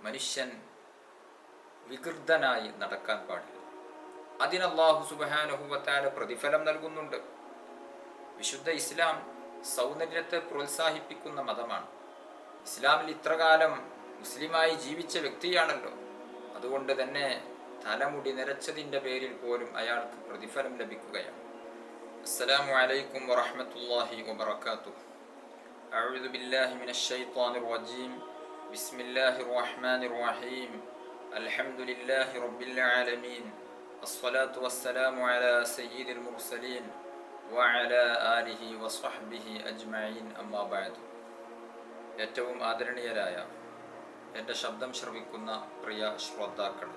മനുഷ്യൻ വികൃതനായി നടക്കാൻ പാടില്ല. അതിന് അല്ലാഹു സുബ്ഹാനഹു വ തആല പ്രതിഫലം നൽകുന്നുണ്ട്. വിശുദ്ധ ഇസ്ലാം സൗന്ദര്യത്തെ പ്രോത്സാഹിപ്പിക്കുന്ന മതമാണ്. ഇസ്ലാമിൽ ഇത്രകാലം മുസ്ലിമായി ജീവിച്ച വ്യക്തിയാണല്ലോ. അതുകൊണ്ട് തന്നെ തലമുടി നിരച്ചതിൻ്റെ പേരിൽ പോലും അയാൾക്ക് പ്രതിഫലം ലഭിക്കുകയാണ്. അസ്സലാമു അലൈക്കും വറഹ്മത്തുള്ളാഹി വബറകാതുഹു. അഊദു ബില്ലാഹി മിനശ് ശൈത്വാനിർ റജീം. ബിസ്മില്ലാഹിർ റഹ്മാനിർ റഹീം. അൽഹംദുലില്ലാഹി റബ്ബിൽ ആലമീൻ. അസ്സലാത്തു വസ്സലാമു അലാ സയ്യിദിൽ മുർസലീൻ വഅലാ ആലിഹി വസ്വഹ്ബിഹി അജ്മഈൻ. അമ്മാ ബഅദ്. ഏറ്റവും ആദരണീയരായ എൻ്റെ ശബ്ദം ശ്രവിക്കുന്ന പ്രിയ ശ്രോതാക്കൾ,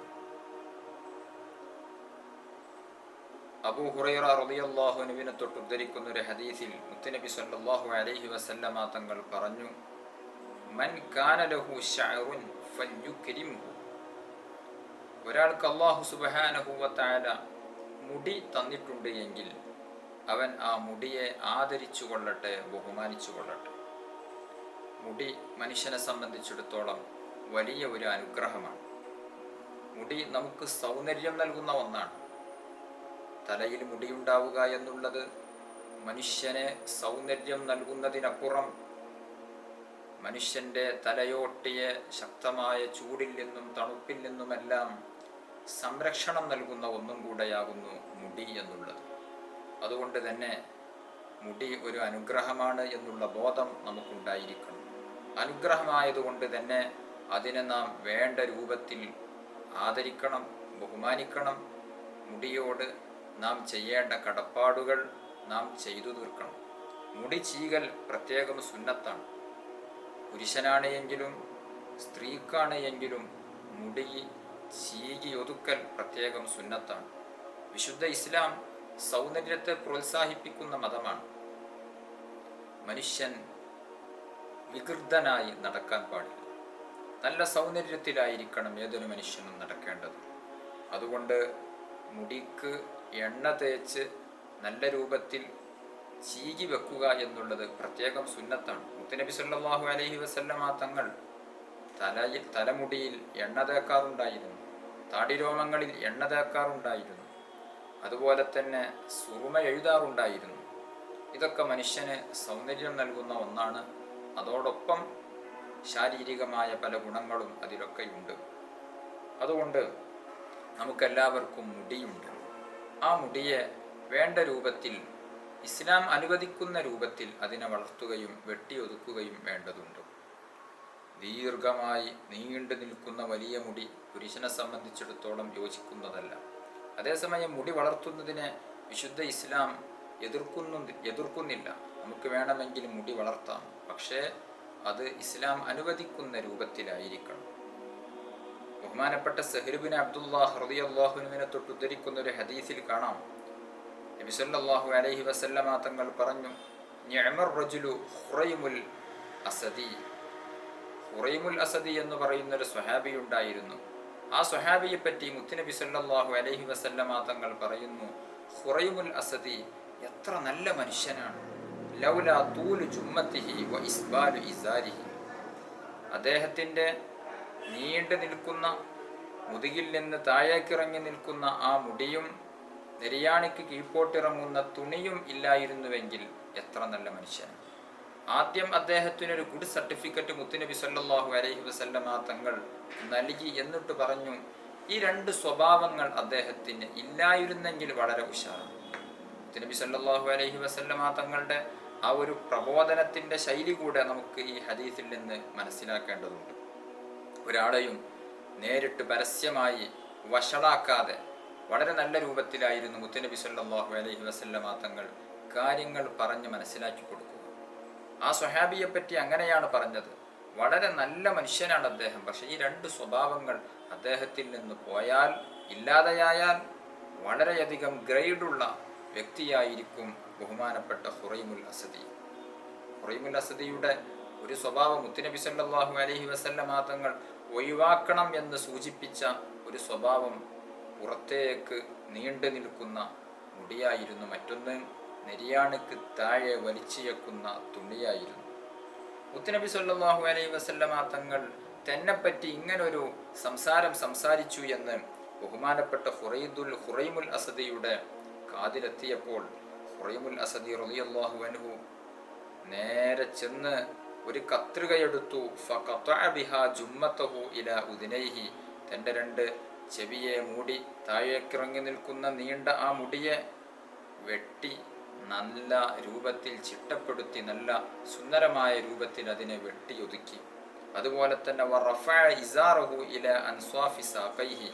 അബൂ ഹുറൈറ റളിയല്ലാഹു അൻഹുവിനെ തൊട്ട് ഉദ്ധരിക്കുന്ന ഒരു ഹദീസിൽ മുത്തുനബി സല്ലല്ലാഹു അലൈഹി വസല്ലമ തങ്ങൾ പറഞ്ഞു, മൻ കാന ലഹു ശഅറുൻ ഫൽയുക്രിംഹു. ഒരാൾക്ക് അല്ലാഹു സുബ്ഹാനഹു വ തആല മുടി തന്നിട്ടുണ്ട് എങ്കിൽ അവൻ ആ മുടിയെ ആദരിച്ചു കൊള്ളട്ടെ, ബഹുമാനിച്ചു കൊള്ളട്ടെ. മുടി മനുഷ്യനെ സംബന്ധിച്ചിടത്തോളം വലിയ ഒരു അനുഗ്രഹമാണ്. മുടി നമുക്ക് സൗന്ദര്യം നൽകുന്ന ഒന്നാണ്. തലയിൽ മുടിയുണ്ടാവുക എന്നുള്ളത് മനുഷ്യനെ സൗന്ദര്യം നൽകുന്നതിനപ്പുറം മനുഷ്യൻ്റെ തലയോട്ടിയെ ശക്തമായ ചൂടിൽ നിന്നും തണുപ്പിൽ നിന്നുമെല്ലാം സംരക്ഷണം നൽകുന്ന ഒന്നും കൂടെയാകുന്നു മുടി എന്നുള്ളത്. അതുകൊണ്ട് തന്നെ മുടി ഒരു അനുഗ്രഹമാണ് എന്നുള്ള ബോധം നമുക്കുണ്ടായിരിക്കണം. അനുഗ്രഹമായതുകൊണ്ട് തന്നെ അതിനെ നാം വേണ്ട രൂപത്തിൽ ആദരിക്കണം, ബഹുമാനിക്കണം. മുടിയോട് നാം ചെയ്യേണ്ട കടപ്പാടുകൾ നാം ചെയ്തു തീർക്കണം. മുടി ചീകൽ പ്രത്യേകം സുന്നത്താണ്. പുരുഷനാണ് എങ്കിലും സ്ത്രീക്കാണ് എങ്കിലും മുടി ചീകി ഒതുക്കൽ പ്രത്യേകം സുന്നത്താണ്. വിശുദ്ധ ഇസ്ലാം സൗന്ദര്യത്തെ പ്രോത്സാഹിപ്പിക്കുന്ന മതമാണ്. മനുഷ്യൻ വികൃതനായി നടക്കാൻ പാടില്ല. നല്ല സൗന്ദര്യത്തിലായിരിക്കണം ഏതൊരു മനുഷ്യനും നടക്കേണ്ടത്. അതുകൊണ്ട് മുടിക്ക് എണ്ണ തേച്ച് നല്ല രൂപത്തിൽ ചീകി വെക്കുക എന്നുള്ളത് പ്രത്യേകം സുന്നത്താണ്. മുത്തുനബി സല്ലല്ലാഹു അലൈഹി വസല്ലമ തങ്ങൾ തലമുടിയിൽ എണ്ണ തേക്കാറുണ്ടായിരുന്നു, താടിരോമങ്ങളിൽ എണ്ണ തേക്കാറുണ്ടായിരുന്നു, അതുപോലെ തന്നെ സുറുമ എഴുതാറുണ്ടായിരുന്നു. ഇതൊക്കെ മനുഷ്യന് സൗന്ദര്യം നൽകുന്ന ഒന്നാണ്. അതോടൊപ്പം ശാരീരികമായ പല ഗുണങ്ങളും അതിലൊക്കെയുണ്ട്. അതുകൊണ്ട് നമുക്കെല്ലാവർക്കും മുടിയുണ്ട്. ആ മുടിയെ വേണ്ട രൂപത്തിൽ, ഇസ്ലാം അനുവദിക്കുന്ന രൂപത്തിൽ അതിനെ വളർത്തുകയും വെട്ടിയൊതുക്കുകയും വേണ്ടതുണ്ട്. ദീർഘമായി നീണ്ടു നിൽക്കുന്ന വലിയ മുടി പുരുഷനെ സംബന്ധിച്ചിടത്തോളം യോജിക്കുന്നതല്ല. അതേസമയം മുടി വളർത്തുന്നതിനെ വിശുദ്ധ ഇസ്ലാം എതിർക്കുന്നില്ല. നമുക്ക് വേണമെങ്കിൽ മുടി വളർത്താം, പക്ഷേ അത് ഇസ്ലാം അനുവദിക്കുന്ന രൂപത്തിലായിരിക്കണം. ബഹുമാനപ്പെട്ട സഹ്ർ ബിൻ അബ്ദുല്ലാഹ് റളിയല്ലാഹു അൻഹുവിനെ തൊട്ട് ഉദ്ധരിക്കുന്ന ഒരു ഹദീസിൽ കാണാം, നബി സല്ലല്ലാഹു അലൈഹി വസല്ലമ തങ്ങൾ പറഞ്ഞു, നിഅമർ റജുലു ഖുറൈമുൽ അസദി. ഖുറൈമുൽ അസദി എന്ന് പറയുന്ന ഒരു സ്വഹാബി ഉണ്ടായിരുന്നു. ആ സ്വഹാബിയെ പറ്റി മുത്തുനബി സല്ലല്ലാഹു അലൈഹി വസല്ലമ തങ്ങൾ പറയുന്നു, ഖുറൈമുൽ അസദി എത്ര നല്ല മനുഷ്യനാണ്. ലൗലാ തൂലു ജുമ്മത്തിഹി വ ഇസ്ബാലു ഇസാരിഹി. അദ്ദേഹത്തിൻ്റെ നീണ്ടു നിൽക്കുന്ന മുതുകിൽ നിന്ന് താഴേക്കിറങ്ങി നിൽക്കുന്ന ആ മുടിയും നെരിയാണിക്ക് കീഴ്പോട്ടിറങ്ങുന്ന തുണിയും ഇല്ലായിരുന്നുവെങ്കിൽ എത്ര നല്ല മനുഷ്യൻ. ആദ്യം അദ്ദേഹത്തിനൊരു ഗുഡ് സർട്ടിഫിക്കറ്റ് മുത്തുനബി സല്ലല്ലാഹു അലൈഹി വസല്ലമ തങ്ങൾ നൽകി. എന്നിട്ട് പറഞ്ഞു, ഈ രണ്ട് സ്വഭാവങ്ങൾ അദ്ദേഹത്തിന് ഇല്ലായിരുന്നെങ്കിൽ വളരെ ഉഷാറാണ്. മുത്തുനബി സല്ലല്ലാഹു അലൈഹി വസല്ലമ തങ്ങളുടെ ആ ഒരു പ്രബോധനത്തിൻ്റെ ശൈലി കൂടെ നമുക്ക് ഈ ഹദീസിൽ നിന്ന് മനസ്സിലാക്കേണ്ടതുണ്ട്. ഒരാളെയും നേരിട്ട് പരസ്യമായി വഷളാക്കാതെ വളരെ നല്ല രൂപത്തിലായിരുന്നു മുത്തുനബി സല്ലല്ലാഹു അലൈഹി വസല്ലമ തങ്ങൾ കാര്യങ്ങൾ പറഞ്ഞ് മനസ്സിലാക്കി കൊടുക്കുക. ആ സ്വഹാബിയെ പറ്റി അങ്ങനെയാണ് പറഞ്ഞത്, വളരെ നല്ല മനുഷ്യനാണ് അദ്ദേഹം, പക്ഷേ ഈ രണ്ട് സ്വഭാവങ്ങൾ അദ്ദേഹത്തിൽ നിന്ന് പോയാൽ, ഇല്ലാതെയായാൽ വളരെയധികം ഗ്രേഡുള്ള വ്യക്തിയായിരിക്കും ബഹുമാനപ്പെട്ട ഖുറൈമുൽ അസദി. ഖുറൈമുൽ അസദിയുടെ ഒരു സ്വഭാവം മുത്തുനബി സല്ലല്ലാഹു അലൈഹി വസല്ലമ തങ്ങൾ ഒഴിവാക്കണം എന്ന് സൂചിപ്പിച്ച ഒരു സ്വഭാവം പുറത്തേക്ക് നീണ്ടു നിൽക്കുന്ന മുടിയായിരുന്നു. മറ്റൊന്ന് നെരിയാണിക്ക് താഴെ വലിച്ചിയക്കുന്ന തുണിയായിരുന്നു. മുത്തുനബി സല്ലല്ലാഹു അലൈഹി വസല്ലമ തങ്ങൾ തെന്നെപ്പറ്റി ഇങ്ങനൊരു സംസാരം സംസാരിച്ചു എന്ന് ബഹുമാനപ്പെട്ട ഹുറൈമുൽ അസദിയുടെ കാതിലെത്തിയപ്പോൾ ഹുറൈമുൽ അസദി റളിയല്ലാഹു അൻഹു നേരെ ചെന്ന് ഒരു കത്രികയെടുത്തു. ഫഖതഅ ബിഹാ ജുമ്മതഹു ഇലാ ഉദ്നൈഹി, തൻ്റെ 2 ചെവിയെ മൂടി താഴേക്കിറങ്ങി നിൽക്കുന്ന നീണ്ട ആ മുടിയെ വെട്ടി നല്ല രൂപത്തിൽ ചിട്ടപ്പെടുത്തി, നല്ല സുന്ദരമായ രൂപത്തിൽ അതിനെ വെട്ടിയൊതുക്കി. അതുപോലെ തന്നെ വറഫഅ ഇസാറഹു ഇലാ അൻസ്വാഫി സാഖൈഹി,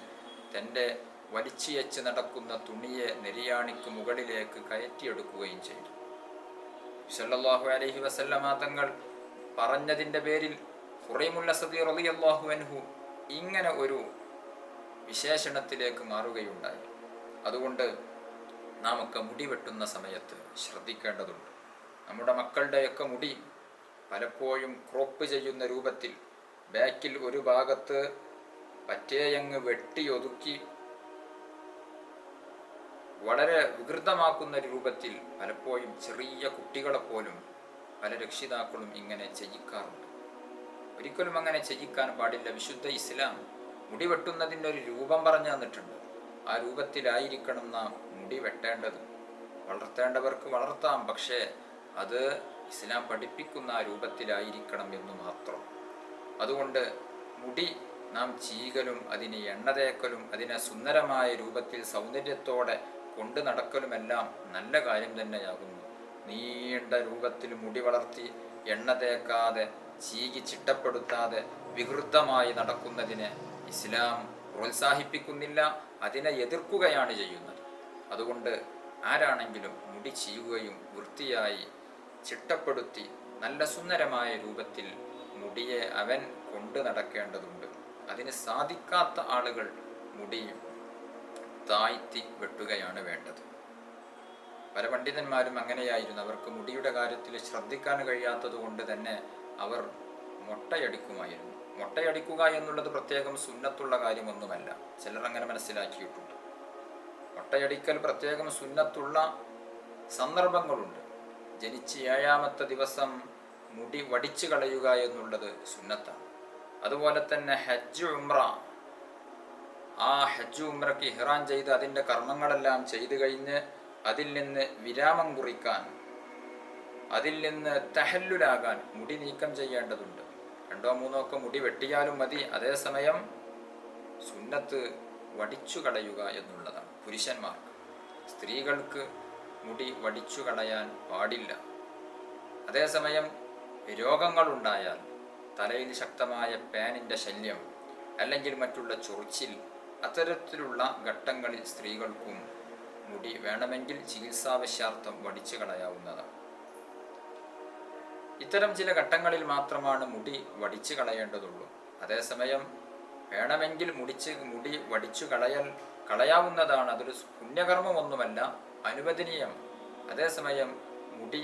തൻ്റെ വലിച്ചിയച്ച് നടക്കുന്ന തുണിയെ നെരിയാണിക്ക് മുകളിലേക്ക് കയറ്റിയെടുക്കുകയും ചെയ്തു. സല്ലല്ലാഹു അലൈഹി വസല്ലമ തങ്ങൾ പറഞ്ഞതിൻ്റെ പേരിൽ ഹുറൈമുൽ അസദി റളിയല്ലാഹു അൻഹു ഇങ്ങനെ ഒരു വിശേഷണത്തിലേക്ക് മാറുകയുണ്ടായി. അതുകൊണ്ട് നാമൊക്കെ മുടി വെട്ടുന്ന സമയത്ത് ശ്രദ്ധിക്കേണ്ടതുണ്ട്. നമ്മുടെ മക്കളുടെയൊക്കെ മുടി പലപ്പോഴും ക്രോപ്പ് ചെയ്യുന്ന രൂപത്തിൽ ബാക്കിൽ ഒരു ഭാഗത്ത് പറ്റേയങ്ങ് വെട്ടിയൊതുക്കി വളരെ വികൃതമാക്കുന്ന രൂപത്തിൽ പലപ്പോഴും ചെറിയ കുട്ടികളെ പോലും പല രക്ഷിതാക്കളും ഇങ്ങനെ ചെയ്യിക്കാറുണ്ട്. ഒരിക്കലും അങ്ങനെ ചെയ്യിക്കാൻ പാടില്ല. വിശുദ്ധ ഇസ്ലാം മുടി വെട്ടുന്നതിൻ്റെ ഒരു രൂപം പറഞ്ഞു തന്നിട്ടുണ്ട്. ആ രൂപത്തിലായിരിക്കണം നാം മുടി വെട്ടേണ്ടത്. വളർത്തേണ്ടവർക്ക് വളർത്താം, പക്ഷേ അത് ഇസ്ലാം പഠിപ്പിക്കുന്ന ആ രൂപത്തിലായിരിക്കണം എന്ന് മാത്രം. അതുകൊണ്ട് മുടി നാം ചീകലും അതിനെ എണ്ണ തേക്കലും അതിനെ സുന്ദരമായ രൂപത്തിൽ സൗന്ദര്യത്തോടെ കൊണ്ടു നടക്കലുമെല്ലാം നല്ല കാര്യം തന്നെയാകുന്നു. നീണ്ട രൂപത്തിൽ മുടി വളർത്തി എണ്ണ തേക്കാതെ ചീകി ചിട്ടപ്പെടുത്താതെ വികൃതമായി നടക്കുന്നതിനെ ഇസ്ലാം പ്രോത്സാഹിപ്പിക്കുന്നില്ല, അതിനെ എതിർക്കുകയാണ് ചെയ്യുന്നത്. അതുകൊണ്ട് ആരാണെങ്കിലും മുടി ചീകുകയും വൃത്തിയായി ചിട്ടപ്പെടുത്തി നല്ല സുന്ദരമായ രൂപത്തിൽ മുടിയെ അവൻ കൊണ്ടു നടക്കേണ്ടതുണ്ട്. അതിന് സാധിക്കാത്ത ആളുകൾ മുടി താഴ്ത്തി വെട്ടുകയാണ് വേണ്ടത്. പല പണ്ഡിതന്മാരും അങ്ങനെയായിരുന്നു. അവർക്ക് മുടിയുടെ കാര്യത്തിൽ ശ്രദ്ധിക്കാൻ കഴിയാത്തത് കൊണ്ട് തന്നെ അവർ മൊട്ടയടിക്കുമായിരുന്നു. മൊട്ടയടിക്കുക എന്നുള്ളത് പ്രത്യേകം സുന്നത്തുള്ള കാര്യമൊന്നുമല്ല. ചിലർ അങ്ങനെ മനസ്സിലാക്കിയിട്ടുണ്ട്. മൊട്ടയടിക്കൽ പ്രത്യേകം സുന്നത്തുള്ള സന്ദർഭങ്ങളുണ്ട്. ജനിച്ച് 7ാമത്തെ ദിവസം മുടി വടിച്ചു കളയുക എന്നുള്ളത് സുന്നത്താണ്. അതുപോലെ തന്നെ ഹജ്ജ് ഉംറ, ആ ഹജ്ജ് ഉംറയ്ക്ക് ഇഹ്റാം ചെയ്ത് അതിൻ്റെ കർമ്മങ്ങളെല്ലാം ചെയ്തു കഴിഞ്ഞ് അതിൽ നിന്ന് വിരാമം കുറിക്കാൻ, അതിൽ നിന്ന് തഹല്ലുലാകാൻ മുടി നീക്കം ചെയ്യേണ്ടതുണ്ട്. 2 3 ഒക്കെ മുടി വെട്ടിയാലും മതി. അതേസമയം സുന്നത്ത് വടിച്ചു കളയുക എന്നുള്ളതാണ് പുരുഷന്മാർക്ക്. സ്ത്രീകൾക്ക് മുടി വടിച്ചു കളയാൻ പാടില്ല. അതേസമയം രോഗങ്ങളുണ്ടായാൽ, തലയിൽ ശക്തമായ പാനിൻ്റെ ശല്യം അല്ലെങ്കിൽ മറ്റുള്ള ചൊറിച്ചിൽ, അത്തരത്തിലുള്ള ഘട്ടങ്ങളിൽ സ്ത്രീകൾക്കും മുടി വേണമെങ്കിൽ ചികിത്സാവശ്യാർത്ഥം വടിച്ചു കളയാവുന്നതാണ്. ഇത്തരം ചില ഘട്ടങ്ങളിൽ മാത്രമാണ് മുടി വടിച്ചു കളയേണ്ടതുള്ളൂ. അതേസമയം വേണമെങ്കിൽ മുടി വടിച്ചു കളയാവുന്നതാണ്. അതൊരു പുണ്യകർമ്മമൊന്നുമല്ല, അനുവദനീയം. അതേസമയം മുടി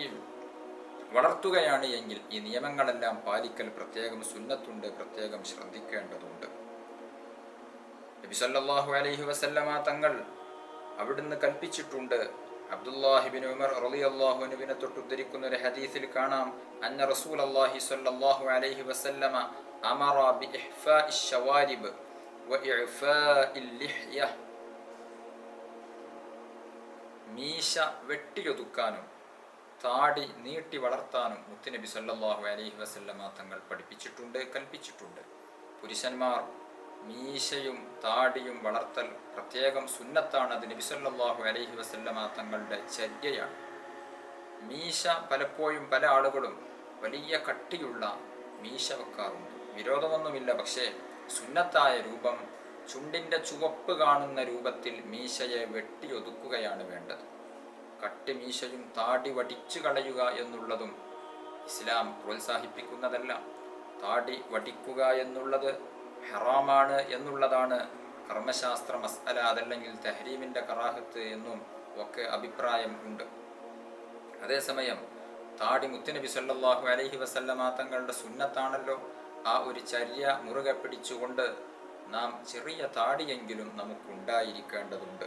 വളർത്തുകയാണ് എങ്കിൽ ഈ നിയമങ്ങളെല്ലാം പാലിക്കൽ പ്രത്യേകം സുന്നത്തുണ്ട്, പ്രത്യേകം ശ്രദ്ധിക്കേണ്ടതുണ്ട്. നബി സല്ലല്ലാഹു അലൈഹി വസല്ലമ തങ്ങൾ അവിടുന്ന് കൽപ്പിച്ചിട്ടുണ്ട്. അബ്ദുല്ലാഹിബിൻ ഉമർ റളിയല്ലാഹു അൻഹുവിനെ തൊട്ട് ഉദ്ധരിക്കുന്ന ഒരു ഹദീസിൽ കാണാം, അന്ന റസൂലല്ലാഹി സ്വല്ലല്ലാഹു അലൈഹി വസല്ലമ അമറ ബിഇഹ്ഫാഇ ശവാരിബ് വഇഅഫാഇൽ ലിഹ്യ, മീശ വെട്ടിയൊതുക്കാനും താടി നീട്ടി വളർത്താനും മുത്തുനബി സല്ലല്ലാഹു അലൈഹി വസല്ലമ തങ്ങൾ പഠിപ്പിച്ചിട്ടുണ്ട്, കൽപ്പിച്ചിട്ടുണ്ട്. പുരുഷന്മാർ മീശയും താടിയും വളർത്തൽ പ്രത്യേകം സുന്നത്താണ്. അത് നബി സല്ലല്ലാഹു അലൈഹി വസല്ലമ തങ്ങളുടെ ചര്യയാണ്. മീശ പലപ്പോഴും പല ആളുകളും വലിയ കട്ടിയുള്ള മീശ വെക്കാറുണ്ട്. വിരോധമൊന്നുമില്ല, പക്ഷേ സുന്നത്തായ രൂപം ചുണ്ടിൻ്റെ ചുവപ്പ് കാണുന്ന രൂപത്തിൽ മീശയെ വെട്ടിയൊതുക്കുകയാണ് വേണ്ടത്. കട്ടി മീശയും താടി വടിച്ചു കളയുക എന്നുള്ളതും ഇസ്ലാം പ്രോത്സാഹിപ്പിക്കുന്നതല്ല. താടി വടിക്കുക എന്നുള്ളത് ഹറാമാണ് എന്നുള്ളതാണ് കർമ്മശാസ്ത്ര മസ്അല. അതല്ലെങ്കിൽ തഹരീമിൻ്റെ കറാഹത്ത് എന്നും ഒക്കെ അഭിപ്രായം ഉണ്ട്. അതേസമയം താടി മുത്തുനബി സല്ലല്ലാഹു അലൈഹി വസല്ലമ തങ്ങളുടെ സുന്നത്താണല്ലോ. ആ ഒരു ചര്യ മുറുകെ പിടിച്ചുകൊണ്ട് നാം ചെറിയ താടിയെങ്കിലും നമുക്കുണ്ടായിരിക്കേണ്ടതുണ്ട്.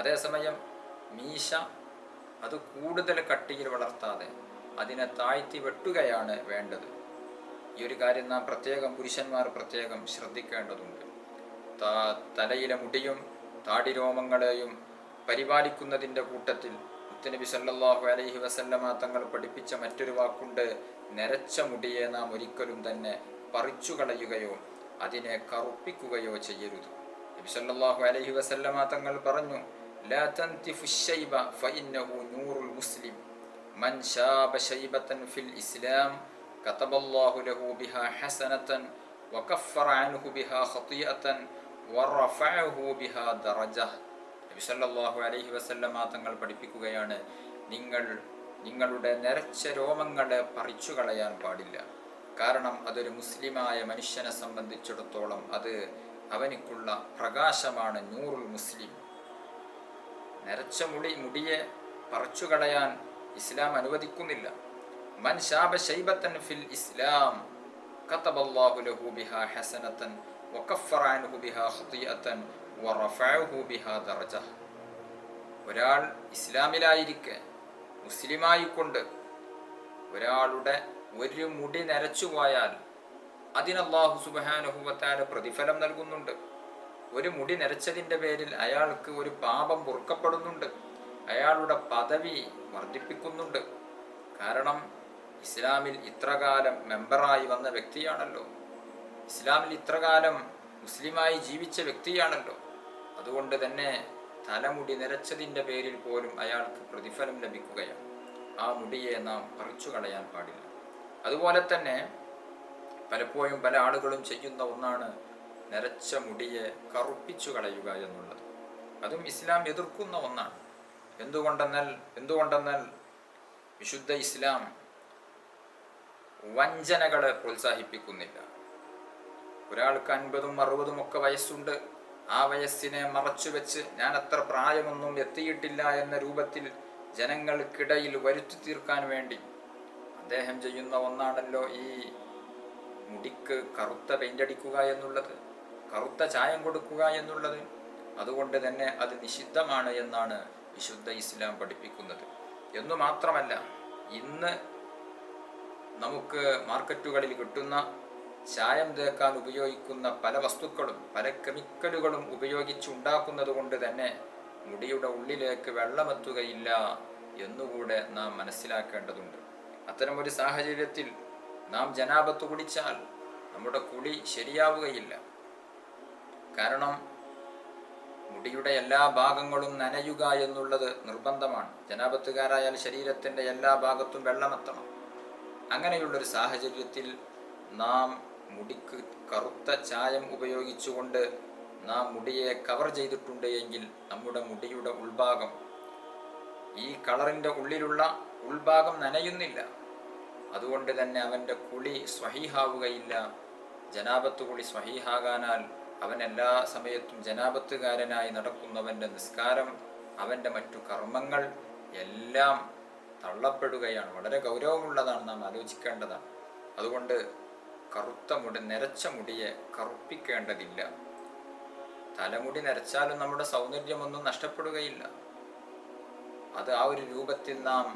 അതേസമയം മീശ അത് കൂടുതൽ കട്ടിയിൽ വളർത്താതെ അതിനെ താഴ്ത്തി വെട്ടുകയാണ് വേണ്ടത്. ഈ ഒരു കാര്യം നാം പ്രത്യേകം പുരുഷന്മാർ പ്രത്യേകം ശ്രദ്ധിക്കേണ്ടതുണ്ട്. തലയിലെ മുടിയും താടിരോമങ്ങളെയും പരിപാലിക്കുന്നതിൻ്റെ കൂട്ടത്തിൽ മുത്തുനബി സല്ലല്ലാഹു അലൈഹി വസല്ലമ തങ്ങൾ പഠിപ്പിച്ച മറ്റൊരു വാക്കുണ്ട്, നരച്ച മുടിയെ നാം ഒരിക്കലും തന്നെ പറിച്ചു കളയുകയോ അതിനെ കറുപ്പിക്കുകയോ ചെയ്യരുത്. നബി സല്ലല്ലാഹു അലൈഹി വസല്ലമ തങ്ങൾ പറഞ്ഞു, ലാ തൻതിഫു ശൈബ ഫഇന്നഹു നൂറുൽ മുസ്ലിം മൻ ശാബ ശൈബതൻ ഫിൽ ഇസ്ലാം കതബല്ലാഹു ലഹു ബിഹാ ഹസനതൻ വകഫറ അൻഹു ബിഹാ ഖതിയതൻ വറഫഅഹു ബിഹാ ദറജഹ്. നബി സല്ലല്ലാഹു അലൈഹി വസല്ലമ തങ്ങൾ പഠിപ്പിക്കുകയാണ്, നിങ്ങളുടെ നരച്ച രോമങ്ങളെ പറിച്ചു കളയാൻ പാടില്ല. കാരണം അതൊരു മുസ്ലിമായ മനുഷ്യനെ സംബന്ധിച്ചിടത്തോളം അത് അവനിക്കുള്ള പ്രകാശമാണ്. നൂറുൽ മുസ്ലിം. നരച്ച മുടിയെ പറിച്ചു കളയാൻ ഇസ്ലാം അനുവദിക്കുന്നില്ല. മൻ ശാബ ശൈബതൻ ഫിൽ ഇസ്ലാം കതബല്ലാഹു ലഹു ബിഹാ ഹസനതൻ വകഫറ അൻഹു ബിഹാ ഖതിയതൻ വറഫഅഹു ബിഹാ ദറജഹ്. ഒരാൾ ഇസ്ലാമിലായിരിക്കെ മുസ്ലിമായിക്കൊണ്ട് ഒരാളുടെ ഒരു മുടി നരച്ചു പോയാൽ അതിന് അല്ലാഹു സുബ്ഹാനഹു വ തആല പ്രതിഫലം നൽകുന്നുണ്ട്. ഒരു മുടി നരച്ചതിൻ്റെ പേരിൽ അയാൾക്ക് ഒരു പാപം പൊറുക്കപ്പെടുന്നുണ്ട്. അയാളുടെ പദവി വർദ്ധിപ്പിക്കുന്നുണ്ട്. കാരണം ഇസ്ലാമിൽ ഇത്രകാലം മെമ്പറായി വന്ന വ്യക്തിയാണല്ലോ, ഇസ്ലാമിൽ ഇത്രകാലം മുസ്ലിമായി ജീവിച്ച വ്യക്തിയാണല്ലോ. അതുകൊണ്ട് തന്നെ തലമുടി നിരച്ചതിൻ്റെ പേരിൽ പോലും അയാൾക്ക് പ്രതിഫലം ലഭിക്കുകയാണ്. ആ മുടിയെ നാം പറിച്ചു കളയാൻ പാടില്ല. അതുപോലെ തന്നെ പലപ്പോഴും പല ആളുകളും ചെയ്യുന്ന ഒന്നാണ് നരച്ച മുടിയെ കറുപ്പിച്ചു കളയുക എന്നുള്ളത്. അതും ഇസ്ലാം എതിർക്കുന്ന ഒന്നാണ്. എന്തുകൊണ്ടെന്നാൽ വിശുദ്ധ ഇസ്ലാം വഞ്ചനകളെ പ്രോത്സാഹിപ്പിക്കുന്നില്ല. ഒരാൾക്ക് 50ഉം 60ഉം ഒക്കെ വയസ്സുണ്ട്. ആ വയസ്സിനെ മറച്ചു വെച്ച് ഞാൻ അത്ര പ്രായമൊന്നും എത്തിയിട്ടില്ല എന്ന രൂപത്തിൽ ജനങ്ങൾക്കിടയിൽ വരുത്തി തീർക്കാൻ വേണ്ടി അദ്ദേഹം ചെയ്യുന്ന ഒന്നാണല്ലോ ഈ മുടിക്ക് കറുത്ത പെയിൻ്റടിക്കുക എന്നുള്ളത്, കറുത്ത ചായം കൊടുക്കുക എന്നുള്ളത്. അതുകൊണ്ട് തന്നെ അത് നിഷിദ്ധമാണ് എന്നാണ് വിശുദ്ധ ഇസ്ലാം പഠിപ്പിക്കുന്നത്. എന്നു മാത്രമല്ല, ഇന്ന് നമുക്ക് മാർക്കറ്റുകളിൽ കിട്ടുന്ന ചായം തേക്കാൻ ഉപയോഗിക്കുന്ന പല വസ്തുക്കളും പല കെമിക്കലുകളും ഉപയോഗിച്ചുണ്ടാക്കുന്നത് കൊണ്ട് തന്നെ മുടിയുടെ ഉള്ളിലേക്ക് വെള്ളമെത്തുകയില്ല എന്നുകൂടെ നാം മനസ്സിലാക്കേണ്ടതുണ്ട്. അത്തരമൊരു സാഹചര്യത്തിൽ നാം ജനാബത്ത് കുടിച്ചാൽ നമ്മുടെ കുളി ശരിയാവുകയില്ല. കാരണം മുടിയുടെ എല്ലാ ഭാഗങ്ങളും നനയുക എന്നുള്ളത് നിർബന്ധമാണ്. ജനാബത്തുകാരായാൽ ശരീരത്തിൻ്റെ എല്ലാ ഭാഗത്തും വെള്ളമെത്തണം. അങ്ങനെയുള്ളൊരു സാഹചര്യത്തിൽ നാം മുടിക്ക് കറുത്ത ചായം ഉപയോഗിച്ചുകൊണ്ട് നാം മുടിയെ കവർ ചെയ്തിട്ടുണ്ട് എങ്കിൽ നമ്മുടെ മുടിയുടെ ഉൾഭാഗം, ഈ കളറിൻ്റെ ഉള്ളിലുള്ള ഉൾഭാഗം നനയുന്നില്ല. അതുകൊണ്ട് തന്നെ അവൻ്റെ കുളി സ്വഹീഹാവുകയില്ല. ജനാബത്ത് കുളി സ്വഹീഹാകാനാൽ അവൻ എല്ലാ സമയത്തും ജനാബത്തുകാരനായി നടക്കുന്നവൻ്റെ നിസ്കാരം, അവൻ്റെ മറ്റു കർമ്മങ്ങൾ എല്ലാം തള്ളപ്പെടുകയാണ്. വളരെ ഗൗരവമുള്ളതാണ്, നാം ആലോചിക്കേണ്ടതാണ്. അതുകൊണ്ട് നരച്ച മുടിയെ കറുപ്പിക്കേണ്ടതില്ല. തലമുടി നരച്ചാലും നമ്മുടെ സൗന്ദര്യമൊന്നും നഷ്ടപ്പെടുകയില്ല. അത് ആ ഒരു രൂപത്തിൽ നാം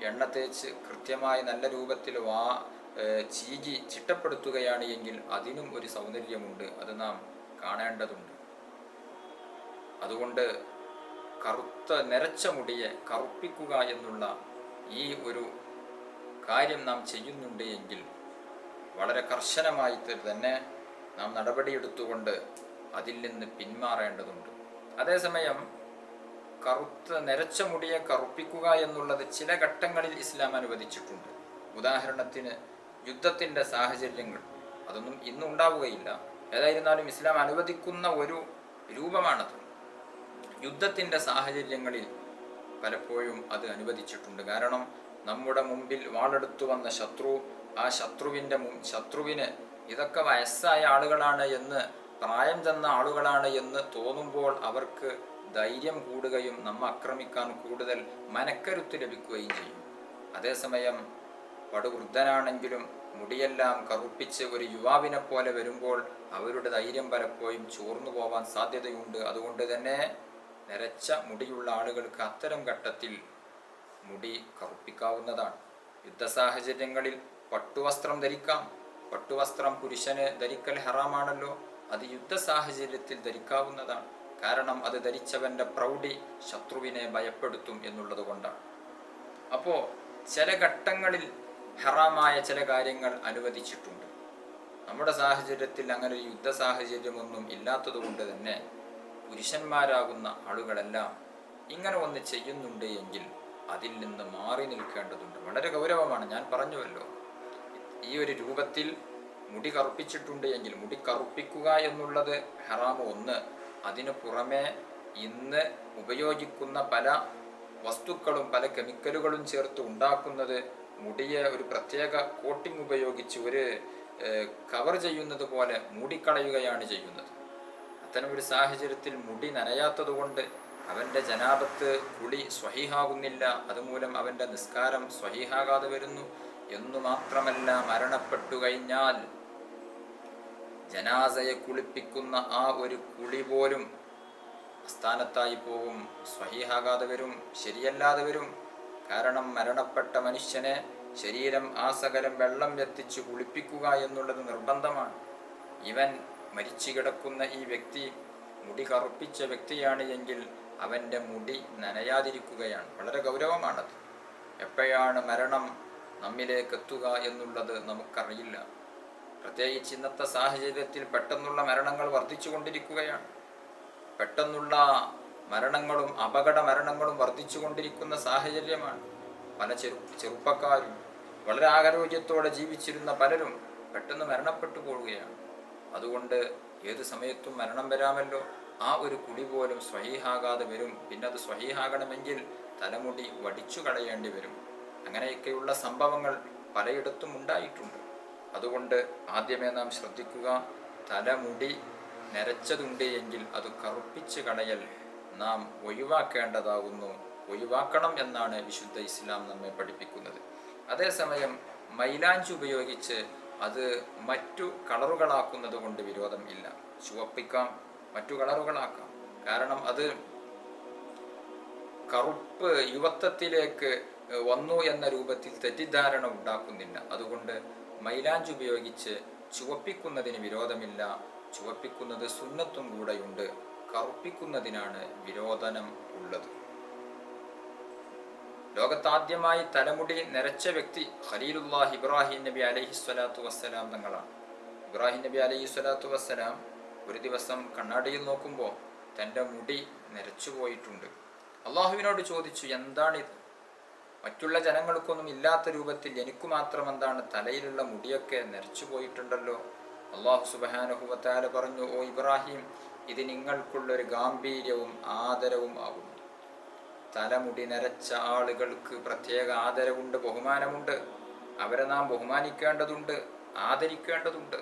എണ്ണ തേച്ച് കൃത്യമായി നല്ല രൂപത്തിൽ ചീകി ചിട്ടപ്പെടുത്തുകയാണ് എങ്കിൽ അതിനും ഒരു സൗന്ദര്യമുണ്ട്. അത് നാം കാണേണ്ടതുണ്ട്. അതുകൊണ്ട് നരച്ച മുടിയെ കറുപ്പിക്കുക എന്നുള്ള ഈ ഒരു കാര്യം നാം ചെയ്യുന്നുണ്ട് എങ്കിൽ വളരെ കർശനമായി തന്നെ നാം നടപടിയെടുത്തുകൊണ്ട് അതിൽ നിന്ന് പിന്മാറേണ്ടതുണ്ട്. അതേസമയം നരച്ച മുടിയെ കറുപ്പിക്കുക എന്നുള്ളത് ചില ഘട്ടങ്ങളിൽ ഇസ്ലാം അനുവദിച്ചിട്ടുണ്ട്. ഉദാഹരണത്തിന് യുദ്ധത്തിൻ്റെ സാഹചര്യങ്ങൾ, അതൊന്നും ഇന്നുണ്ടാവുകയില്ല. ഏതായിരുന്നാലും ഇസ്ലാം അനുവദിക്കുന്ന ഒരു രൂപമാണത്. യുദ്ധത്തിൻ്റെ സാഹചര്യങ്ങളിൽ പലപ്പോഴും അത് അനുവദിച്ചിട്ടുണ്ട്. കാരണം നമ്മുടെ മുമ്പിൽ വാളെടുത്തു വന്ന ശത്രു, ആ ശത്രുവിന് ഇതൊക്കെ വയസ്സായ ആളുകളാണ് എന്ന്, പ്രായം ചെന്ന ആളുകളാണ് എന്ന് തോന്നുമ്പോൾ അവർക്ക് ധൈര്യം കൂടുകയും നമ്മെ ആക്രമിക്കാൻ കൂടുതൽ മനക്കരുത്ത് ലഭിക്കുകയും ചെയ്യും. അതേസമയം പടുവൃദ്ധനാണെങ്കിലും മുടിയെല്ലാം കറുപ്പിച്ച് ഒരു യുവാവിനെ പോലെ വരുമ്പോൾ അവരുടെ ധൈര്യം പലപ്പോഴും ചോർന്നു പോവാൻ സാധ്യതയുണ്ട്. അതുകൊണ്ട് തന്നെ നരച്ച മുടിയുള്ള ആളുകൾക്ക് അത്തരം ഘട്ടത്തിൽ മുടി കറുപ്പിക്കാവുന്നതാണ്. യുദ്ധ സാഹചര്യങ്ങളിൽ പട്ടുവസ്ത്രം ധരിക്കാം. പട്ടുവസ്ത്രം പുരുഷന് ധരിക്കൽ ഹറാമാണല്ലോ, അത് യുദ്ധ സാഹചര്യത്തിൽ ധരിക്കാവുന്നതാണ്. കാരണം അത് ധരിച്ചവന്റെ പ്രൗഢി ശത്രുവിനെ ഭയപ്പെടുത്തും എന്നുള്ളത് കൊണ്ടാണ്. അപ്പോൾ ചില ഘട്ടങ്ങളിൽ ഹറാമായ ചില കാര്യങ്ങൾ അനുവദിച്ചിട്ടുണ്ട്. നമ്മുടെ സാഹചര്യത്തിൽ അങ്ങനെ ഒരു യുദ്ധ സാഹചര്യമൊന്നും ഇല്ലാത്തത് കൊണ്ട് തന്നെ പുരുഷന്മാരാകുന്ന ആളുകളെല്ലാം ഇങ്ങനെ ഒന്ന് ചെയ്യുന്നുണ്ട് എങ്കിൽ അതിൽ നിന്ന് മാറി നിൽക്കേണ്ടതുണ്ട്. വളരെ ഗൗരവമാണ്. ഞാൻ പറഞ്ഞുവല്ലോ, ഈ ഒരു രൂപത്തിൽ മുടി കറുപ്പിച്ചിട്ടുണ്ട് എങ്കിൽ മുടി കറുപ്പിക്കുക എന്നുള്ളത് ഹറാമ് ഒന്ന്. അതിനു പുറമെ ഇന്ന് ഉപയോഗിക്കുന്ന പല വസ്തുക്കളും പല കെമിക്കലുകളും ചേർത്ത് ഉണ്ടാക്കുന്നത് മുടിയെ ഒരു പ്രത്യേക കോട്ടിംഗ് ഉപയോഗിച്ച് ഒരു കവർ ചെയ്യുന്നത് പോലെ മൂടിക്കളയുകയാണ് ചെയ്യുന്നത്. അത്തരം ഒരു സാഹചര്യത്തിൽ മുടി നനയാത്തത് കൊണ്ട് അവൻ്റെ ജനാബത്ത് കുളി സ്വഹീഹാകുന്നില്ല. അതുമൂലം അവൻ്റെ നിസ്കാരം സ്വഹീഹാകാതെ വരുന്നു. എന്നു മാത്രമല്ല, മരണപ്പെട്ടു കഴിഞ്ഞാൽ ജനാസയെ കുളിപ്പിക്കുന്ന ആ ഒരു കുളി പോലും സ്ഥാനത്തായി പോകും, സ്വഹീഹാകാതെ വരും, ശരിയല്ലാതെ വരും. കാരണം മരണപ്പെട്ട മനുഷ്യനെ ശരീരം ആസകലം വെള്ളം എത്തിച്ച് കുളിപ്പിക്കുക എന്നുള്ളത് നിർബന്ധമാണ്. ഇവൻ മരിച്ചു കിടക്കുന്ന ഈ വ്യക്തി മുടി കറുപ്പിച്ച വ്യക്തിയാണ് എങ്കിൽ അവൻ്റെ മുടി നനയാതിരിക്കുകയാണ്. വളരെ ഗൗരവമാണത്. എപ്പോഴാണ് മരണം നമ്മിലേക്ക് എത്തുക എന്നുള്ളത് നമുക്കറിയില്ല. പ്രത്യേകിച്ച് ഇന്നത്തെ സാഹചര്യത്തിൽ പെട്ടെന്നുള്ള മരണങ്ങൾ വർദ്ധിച്ചു കൊണ്ടിരിക്കുകയാണ്. പെട്ടെന്നുള്ള മരണങ്ങളും അപകട മരണങ്ങളും വർദ്ധിച്ചു കൊണ്ടിരിക്കുന്ന സാഹചര്യമാണ്. പല ചെറുപ്പക്കാരും വളരെ ആരോഗ്യത്തോടെ ജീവിച്ചിരുന്ന പലരും പെട്ടെന്ന് മരണപ്പെട്ടു പോവുകയാണ്. അതുകൊണ്ട് ഏത് സമയത്തും മരണം വരാമല്ലോ. ആ ഒരു കുളി പോലും സ്വഹീഹാകാതെ വരും. പിന്നെ അത് സ്വഹീഹാകണമെങ്കിൽ തലമുടി വടിച്ചു കളയേണ്ടി വരും. അങ്ങനെയൊക്കെയുള്ള സംഭവങ്ങൾ പലയിടത്തും ഉണ്ടായിട്ടുണ്ട്. അതുകൊണ്ട് ആദ്യമേ നാം ശ്രദ്ധിക്കുക, തലമുടി നരച്ചതുണ്ട് എങ്കിൽ അത് കറുപ്പിച്ച് കളയൽ നാം ഒഴിവാക്കേണ്ടതാകുന്നു. ഒഴിവാക്കണം എന്നാണ് വിശുദ്ധ ഇസ്ലാം നമ്മെ പഠിപ്പിക്കുന്നത്. അതേസമയം മൈലാഞ്ചി ഉപയോഗിച്ച് അത് മറ്റു കളറുകളാക്കുന്നത് കൊണ്ട് വിരോധം ഇല്ല. ചുവപ്പിക്കാം, മറ്റു കളറുകളാക്കാം. കാരണം അത് കറുപ്പ് യുവത്വത്തിലേക്ക് വന്നു എന്ന രൂപത്തിൽ തെറ്റിദ്ധാരണ ഉണ്ടാക്കുന്നില്ല. അതുകൊണ്ട് മൈലാഞ്ചി ഉപയോഗിച്ച് ചുവപ്പിക്കുന്നതിന് വിരോധമില്ല. ചുവപ്പിക്കുന്നത് സുന്നത്തും കൂടെയുണ്ട്. കറുപ്പിക്കുന്നതിനാണ് വിരോധനം ഉള്ളത്. ലോകത്താദ്യമായി തലമുടി നരച്ച വ്യക്തി ഖലീലുല്ലാഹ് ഇബ്രാഹിം നബി അലൈഹിസ്സലാത്തു വസ്സലാം തങ്ങളാണ്. ഇബ്രാഹിം നബി അലൈഹിസ്സലാത്തു വസ്സലാം ഒരു ദിവസം കണ്ണാടിയിൽ നോക്കുമ്പോൾ തൻ്റെ മുടി നരച്ചു പോയിട്ടുണ്ട്. അള്ളാഹുവിനോട് ചോദിച്ചു, എന്താണിത്? മറ്റുള്ള ജനങ്ങൾക്കൊന്നും ഇല്ലാത്ത രൂപത്തിൽ എനിക്ക് മാത്രം എന്താണ് തലയിലുള്ള മുടിയൊക്കെ നരച്ചു പോയിട്ടുണ്ടല്ലോ. അള്ളാഹു സുബ്ഹാനഹു വ തആല പറഞ്ഞു, ഓ ഇബ്രാഹിം, ഇത് നിങ്ങൾക്കുള്ളൊരു ഗാംഭീര്യവും ആദരവും ആകുന്നു. തലമുടി നരച്ച ആളുകൾക്ക് പ്രത്യേക ആദരവുണ്ട്, ബഹുമാനമുണ്ട്. അവരെ നാം ബഹുമാനിക്കേണ്ടതുണ്ട്, ആദരിക്കേണ്ടതുണ്ട്.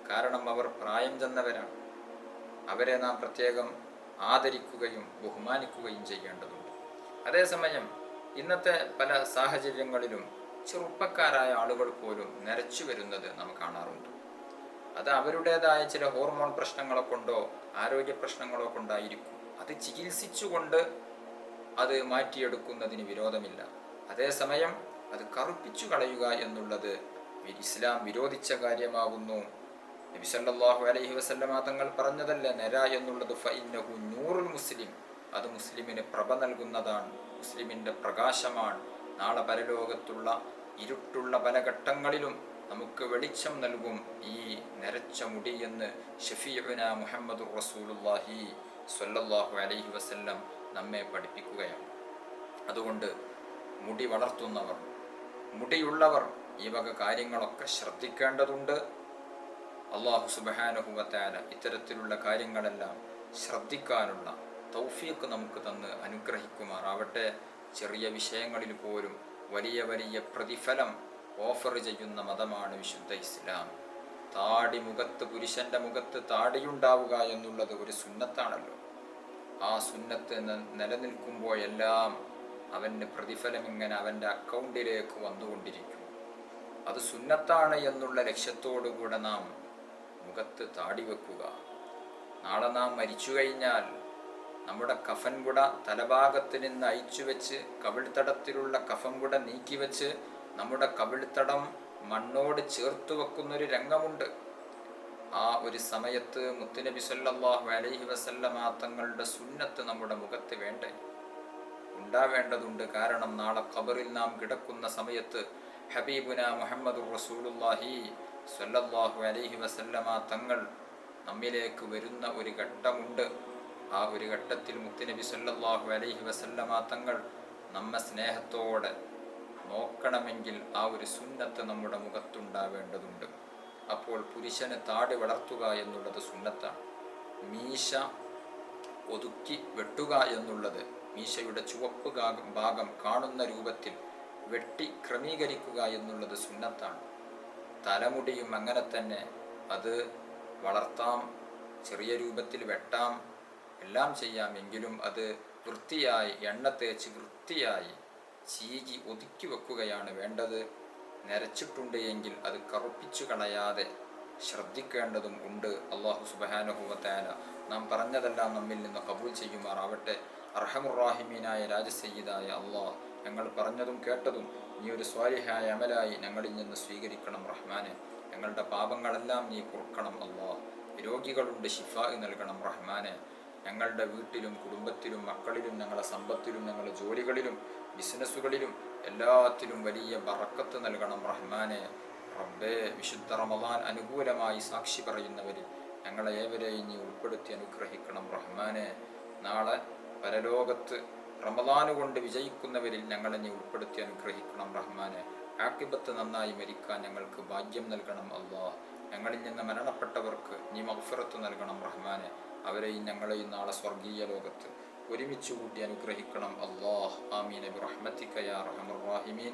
കാരണം അവർ പ്രായം ചെന്നവരാണ്. അവരെ നാം പ്രത്യേകം ആദരിക്കുകയും ബഹുമാനിക്കുകയും ചെയ്യേണ്ടതുണ്ട്. അതേസമയം ഇന്നത്തെ പല സാഹചര്യങ്ങളിലും ചെറുപ്പക്കാരായ ആളുകൾ പോലും നരച്ചു വരുന്നത് നാം കാണാറുണ്ട്. അത് അവരുടേതായ ചില ഹോർമോൺ പ്രശ്നങ്ങളെ കൊണ്ടോ ആരോഗ്യ പ്രശ്നങ്ങളോ കൊണ്ടായിരിക്കും. അത് ചികിത്സിച്ചുകൊണ്ട് അത് മാറ്റിയെടുക്കുന്നതിന് വിരോധമില്ല. അതേസമയം അത് കറുപ്പിച്ചു കളയുക എന്നുള്ളത് ഇസ്ലാം വിരോധിച്ച കാര്യമാകുന്നു. നബി സല്ലല്ലാഹു അലൈഹി വസല്ലമ തങ്ങൾ പറഞ്ഞതല്ല നര എന്നുള്ളത് ഫഇന്നഹു നൂറുൽ മുസ്ലിം, അത് മുസ്ലിമിന് പ്രഭ നൽകുന്നതാണ്, മുസ്ലിമിൻ്റെ പ്രകാശമാണ്. നാളെ പരലോകത്തുള്ള ഇരുട്ടുള്ള പല ഘട്ടങ്ങളിലും നമുക്ക് വെളിച്ചം നൽകും ഈ നരച്ച മുടി എന്ന് ഷഫീഉന മുഹമ്മദുർ റസൂലുള്ളാഹി സ്വല്ലല്ലാഹു അലൈഹി വസല്ലം നമ്മെ പഠിപ്പിക്കുകയാണ്. അതുകൊണ്ട് മുടി വളർത്തുന്നവർ, മുടിയുള്ളവർ ഈ വക കാര്യങ്ങളൊക്കെ ശ്രദ്ധിക്കേണ്ടതുണ്ട്. അല്ലാഹു സുബ്ഹാനഹു വ തആല ഇത്തരത്തിലുള്ള കാര്യങ്ങളെല്ലാം ശ്രദ്ധിക്കാനുള്ള തൗഫീഖ് നമുക്ക് തന്ന് അനുഗ്രഹിക്കുമാറാവട്ടെ. ചെറിയ വിഷയങ്ങളിൽ പോലും വലിയ വലിയ പ്രതിഫലം ഓഫർ ചെയ്യുന്ന മതമാണ് വിശുദ്ധ ഇസ്ലാം. താടി മുഖത്ത്, പുരുഷന്റെ മുഖത്ത് താടിയുണ്ടാവുക എന്നുള്ളത് ഒരു സുന്നത്താണല്ലോ. ആ സുന്നത്ത് നിലനിൽക്കുമ്പോഴെല്ലാം അവൻ്റെ പ്രതിഫലം ഇങ്ങനെ അവൻ്റെ അക്കൗണ്ടിലേക്ക് വന്നുകൊണ്ടിരിക്കും. അത് സുന്നത്താണ് എന്നുള്ള ലക്ഷ്യത്തോടുകൂടെ നാം മുഖത്ത് താടി വെക്കുക. നാളെ നാം മരിച്ചു കഴിഞ്ഞാൽ നമ്മുടെ കഫൻ കുട തലഭാഗത്ത് നിന്ന് അയച്ചു വെച്ച് കവിൾത്തടത്തിലുള്ള കഫൻ കുട നീക്കിവെച്ച് നമ്മുടെ കവിൾത്തടം മണ്ണോട് ചേർത്ത് വെക്കുന്നൊരു രംഗമുണ്ട്. ആ ഒരു സമയത്ത് മുത്തുനബി സല്ലല്ലാഹു അലൈഹി വസല്ലമ തങ്ങളുടെ സുന്നത്ത് നമ്മുടെ മുഖത്ത് വേണ്ടേ, ഉണ്ടാവേണ്ടതുണ്ട്. കാരണം നാളെ ഖബറിൽ നാം കിടക്കുന്ന സമയത്ത് ഹബീബുന മുഹമ്മദുർ റസൂലുള്ളാഹി സ്വല്ലല്ലാഹു അലൈഹി വസല്ലമ തങ്ങൾ നമ്മിലേക്ക് വരുന്ന ഒരു ഘട്ടമുണ്ട്. ആ ഒരു ഘട്ടത്തിൽ മുത്തുനബി സല്ലല്ലാഹു അലൈഹി വസല്ലമ തങ്ങൾ നമ്മെ സ്നേഹത്തോടെ നോക്കണമെങ്കിൽ ആ ഒരു സുന്നത്ത് നമ്മുടെ മുഖത്തുണ്ടാവേണ്ടതുണ്ട്. അപ്പോൾ പുരുഷന് താടി വളർത്തുക എന്നുള്ളത് സുന്നത്താണ്. മീശ ഒതുക്കി വെട്ടുക എന്നുള്ളത്, മീശയുടെ ചുവപ്പ് ഭാഗം കാണുന്ന രൂപത്തിൽ വെട്ടി ക്രമീകരിക്കുക എന്നുള്ളത് സുന്നത്താണ്. തലമുടിയും അങ്ങനെ തന്നെ, അത് വളർത്താം, ചെറിയ രൂപത്തിൽ വെട്ടാം, എല്ലാം ചെയ്യാം. എങ്കിലും അത് വൃത്തിയായി എണ്ണ തേച്ച് വൃത്തിയായി ചീകി ഒതുക്കി വെക്കുകയാണ് വേണ്ടത്. നരച്ചിട്ടുണ്ട് എങ്കിൽ അത് കറുപ്പിച്ചു കളയാതെ ശ്രദ്ധിക്കേണ്ടതും ഉണ്ട്. അല്ലാഹു സുബ്ഹാനഹു വ തആല നാം പറഞ്ഞതെല്ലാം നമ്മിൽ നിന്ന് ഖബൂൽ ചെയ്യുമാറാവട്ടെ. അർഹമുറാഹിമീനായ രാജസയ്യിദായ അല്ലാഹ്, ഞങ്ങൾ പറഞ്ഞതും കേട്ടതും നീ ഒരു സ്വാലിഹായ അമലായി ഞങ്ങളിൽ നിന്ന് സ്വീകരിക്കണം റഹ്മാനെ. ഞങ്ങളുടെ പാപങ്ങളെല്ലാം നീ പൊറുക്കണം അല്ലാഹ്. രോഗികളുണ്ട്, ശിഫാ നൽകണം റഹ്മാനെ. ഞങ്ങളുടെ വീട്ടിലും കുടുംബത്തിലും മക്കളിലും ഞങ്ങളുടെ സമ്പത്തിലും ഞങ്ങളുടെ ജോലികളിലും ബിസിനസ്സുകളിലും എല്ലാത്തിലും വലിയ ബറക്കത്ത് നൽകണം റഹ്മാനെ. റബ്ബേ, വിശുദ്ധ റമദാൻ അനുകൂലമായി സാക്ഷി പറയുന്നവരിൽ ഞങ്ങളെ ഏവരെയും നീ ഉൾപ്പെടുത്തി അനുഗ്രഹിക്കണം റഹ്മാനെ. നാളെ പരലോകത്ത് റമദാന് കൊണ്ട് വിജയിക്കുന്നവരിൽ ഞങ്ങളെ നീ ഉൾപ്പെടുത്തി അനുഗ്രഹിക്കണം റഹ്മാനെ. ആഖിബത്ത് നന്നായി മരിക്കാൻ ഞങ്ങൾക്ക് ഭാഗ്യം നൽകണം അല്ലാഹ്. ഞങ്ങളിൽ നിന്ന് മരണപ്പെട്ടവർക്ക് നീ മഗ്ഫിറത്ത് നൽകണം റഹ്മാനെ. അവരെയും ഞങ്ങളെയും നാളെ സ്വർഗീയ ലോകത്ത് ഒരുമിച്ച് കൂട്ടി അനുഗ്രഹിക്കണം അല്ലാഹ്. ആമീൻ ബിറഹ്മതിക യാ അർഹമർ റഹീമീൻ.